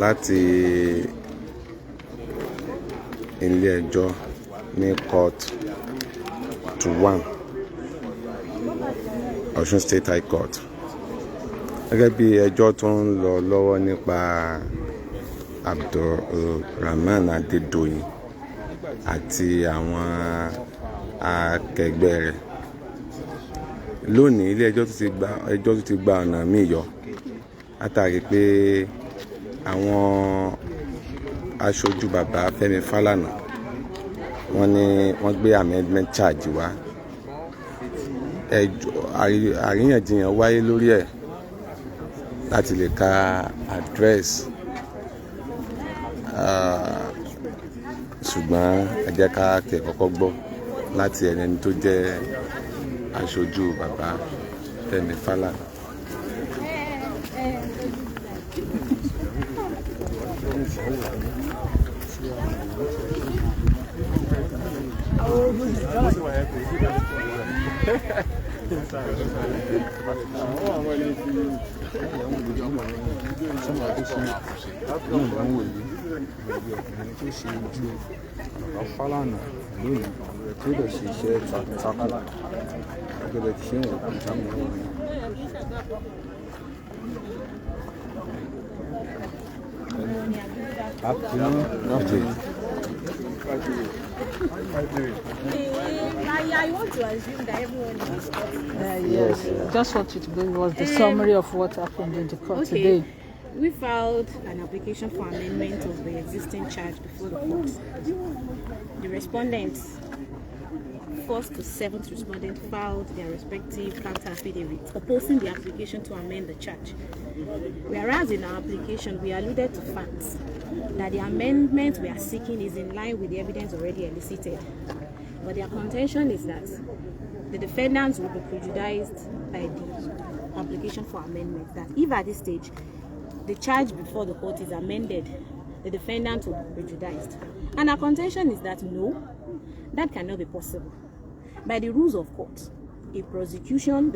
láti ilé ẹjọ́ ní court to 1 Ọ̀ṣun State High Court gẹ́gẹ́ bí ẹjọ́ tó ń lọ lọ́wọ́ nípa Rahman Adedoyin àti àwọn akẹgbẹ́ rẹ̀. Lónìí ilé ẹjọ́ tó ti gba ọ̀nà míì yọ látàrí pé àwọn aṣojú bàbá Fẹ́mi Fálànà wọ́n gbé amendment charge wá. Àríyànjiyàn wáyé lórí ẹ̀ láti lè ka address, ṣùgbọ́n ẹ jẹ́ ká kọ́kọ́ gbọ́ láti ẹni tó jẹ́ aṣojú bàbá Fẹ́mi Fálànà. Fálànà lónìí tó lè ṣe iṣẹ́ takuntakun gẹ́gẹ́ bí ṣe ń wò ó jáwé wọn. I want to assume that everyone is yes, just want you to give us the summary of what happened in the court today. We filed an application for amendment of the existing charge before the court. The respondents, 1st to 7th respondent, filed their respective counter affidavits opposing the application to amend the charge. Whereas in our application, we alluded to facts that the amendment we are seeking is in line with the evidence already elicited. But their contention is that the defendants will be prejudiced by the application for amendment. That if at this stage the charge before the court is amended, the defendant will be prejudiced. And our contention is that no, that cannot be possible. By the rules of court, the prosecution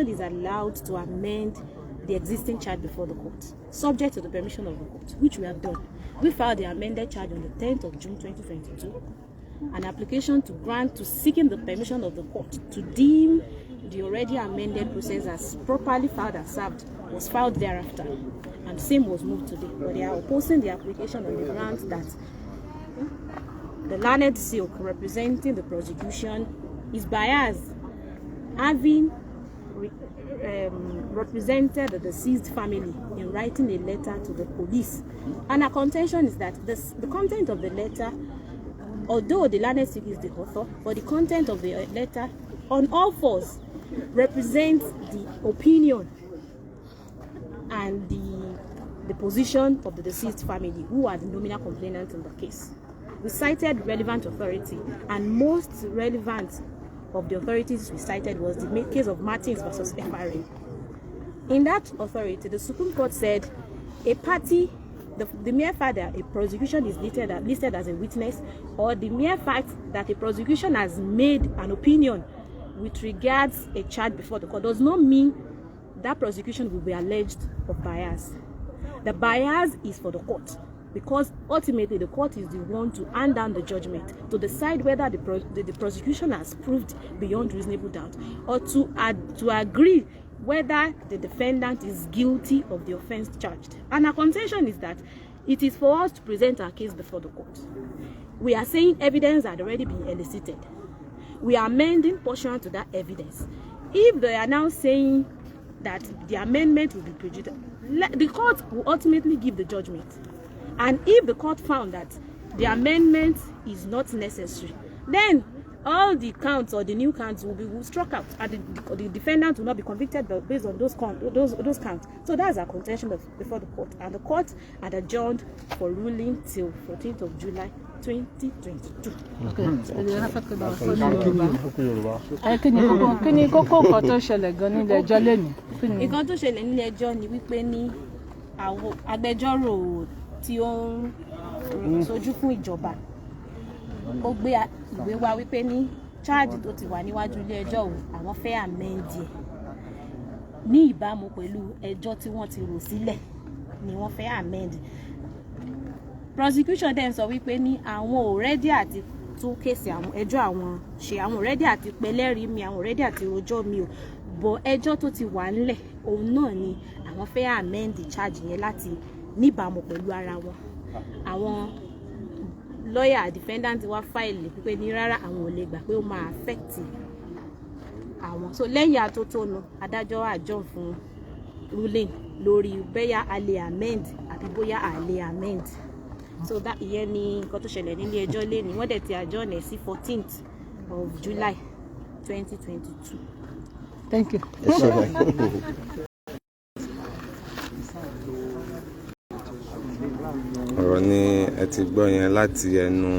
is allowed to amend the existing charge before the court, subject to the permission of the court, which we have done. We filed the amended charge on the 10th of June 2022. An application seeking the permission of the court to deem the already amended process as properly filed and served was filed thereafter, and same was moved today. But they are opposing the application on the grounds that the learned silk representing the prosecution is biased, having represented the deceased family in writing a letter to the police. And our contention is that the content of the letter, although the learned silk is the author, but the content of the letter on all fours represents the opinion and the position of the deceased family, who are the nominal complainants in the case. We cited relevant authority, and most relevant of the authorities we cited was the case of Martins versus FRA. In that authority, the Supreme Court said a party, the mere fact that a prosecution is listed as a witness, or the mere fact that a prosecution has made an opinion with regards a charge before the court, does not mean that prosecution will be alleged of bias. The bias is for the court, because ultimately the court is the one to hand down the judgment, to decide whether the prosecution has proved beyond reasonable doubt, or to agree whether the defendant is guilty of the offense charged. And our contention is that it is for us to present our case before the court. We are saying evidence had already been elicited. We are amending portion to that evidence. If they are now saying that the amendment will be prejudicial, the court will ultimately give the judgment. And if the court found that the amendment is not necessary, then all the counts or the new counts will be struck out, and the defendant will not be convicted based on those counts. So that's our contention before the court, and the court had adjourned for ruling till 14th of July 2022. Kí ni kókó nǹkan tó ṣẹlẹ̀ gan nílé ẹjọ́ lẹ́nu? Nǹkan tó ṣẹlẹ̀ nílé ẹjọ́ ni wípé ní àwọn agbẹjọ́rò tí ó ń sojú fún ìjọba ó gbé ìwé wá wípé ní charge tó ti wà níwájú ilé ẹjọ́ àwọn fẹ́ amend ẹ̀. ní ìbámu pẹ̀lú ẹjọ́ tí wọ́n ti rò sílẹ̀ ni wọ́n fẹ́ amend. Prosecution then sọ wípé ní àwọn ò ready àti tún kéèsì àwọn ẹjọ́ àwọn ṣe, àwọn ò ready àti pẹlẹ́rìí mi, àwọn ò ready àti rojọ́ mi o, bọ̀ ẹjọ́ tó ti wà ńlẹ̀ òun náà ni àwọn fẹ́ amend charge yẹn láti níbàámu pẹ̀lú ara wọn. Àwọn lawyer defendant wá file pípé ní rárá àwọn ò lè gbà pé ó máa affect àwọn. So lẹ́yìn atótónu adájọ́ adjourn fún ruling lórí bóyá a lè amend àbí bóyá a lè amend. So that ìyẹn ni nǹkan tó ṣẹlẹ̀ nílé ẹjọ́ lẹ́ni, wọ́n dẹ̀ ti adjourn ẹ̀ sí 14th of July 2022. Thank you. Ọ̀rọ̀ ni ẹ ti gbọ́ yẹn láti ẹnu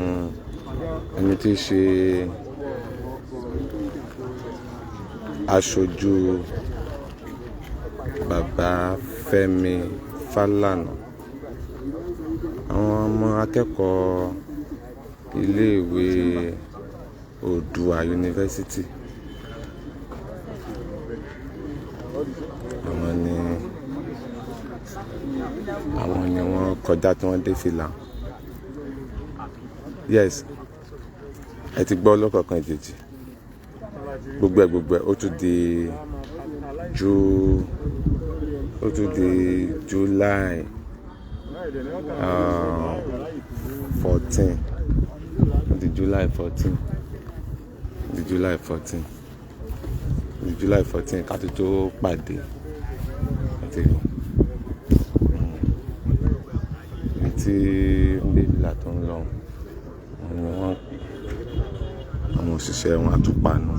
ẹni tí í ṣe aṣojú bàbá Fẹ́mi Fálànà. Àwọn ọmọ akẹ́kọ̀ọ́ iléèwé Oòduà Yunifásítì, àwọn ni wọ́n kọjá tí wọ́n dé fìlà. Yes, ẹ ti gbọ́ lọ́kọ̀ọ̀kan ìjèjì, gbogbo ẹ̀ ó tún di July 14, di July 14, di July 14, di July 14 ká tó pàdé àti tí bébìlà tó ń lọ àwọn òṣìṣẹ́ wọn àtúpànù.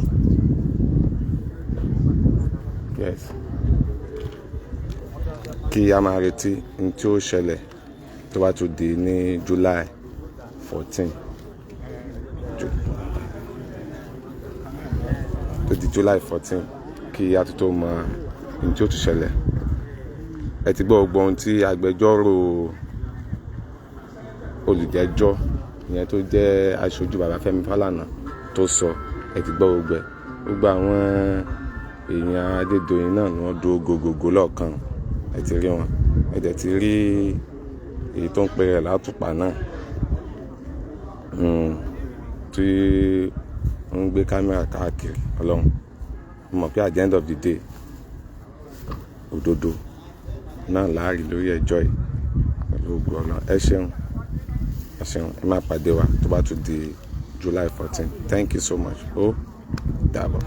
Yes, kí a máa retí ní tí ó ṣẹlẹ̀ tó bá tún di ní July 14, tó di July 14 kí a tó mọ ní tí ó tún ṣẹlẹ̀. Ẹ ti gbọ́ gbogbo ohun tí agbẹjọ́rò olùjẹ́jọ́ ìyẹn tó jẹ́ aṣojú bàbá Fẹ́mi Fálànà tó sọ. Ẹ ti gbọ́ gbogbo àwọn èèyàn Adédoyin náà ni wọ́n dúró gogogo lọ́ọ̀kan. Ẹ ti rí wọn, ẹ dẹ̀ ti rí èyí tó ń pè rẹ̀ látùpà náà tí ń gbé kámẹ́rà káàkiri. Ọlọ́run mọ̀ pé at the end of the day òdodo náà láàrí lórí ẹjọ́ yìí pẹ̀lú ògo Ọlọ́run. Ẹ ṣeun, ẹ máa pàdé wa tó bá tún di July 14. Thank you so much. Ó dàbọ̀.